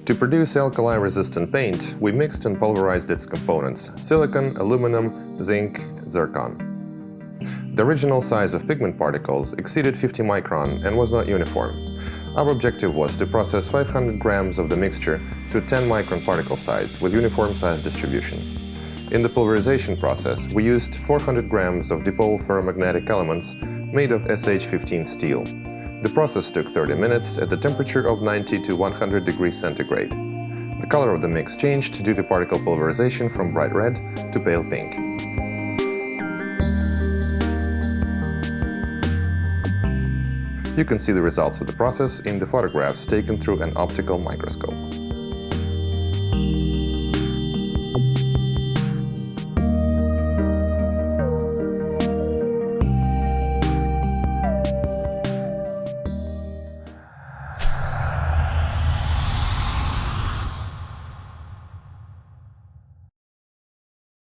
To produce alkali-resistant paint, we mixed and pulverized its components: silicon, aluminum, zinc, zircon. The original size of pigment particles exceeded 50 micron and was not uniform. Our objective was to process 500 grams of the mixture to 10 micron particle size with uniform size distribution. In the pulverization process, we used 400 grams of dipole ferromagnetic elements made of SH15 steel. The process took 30 minutes at the temperature of 90 to 100 degrees centigrade. The color of the mix changed due to particle pulverization from bright red to pale pink. You can see the results of the process in the photographs taken through an optical microscope.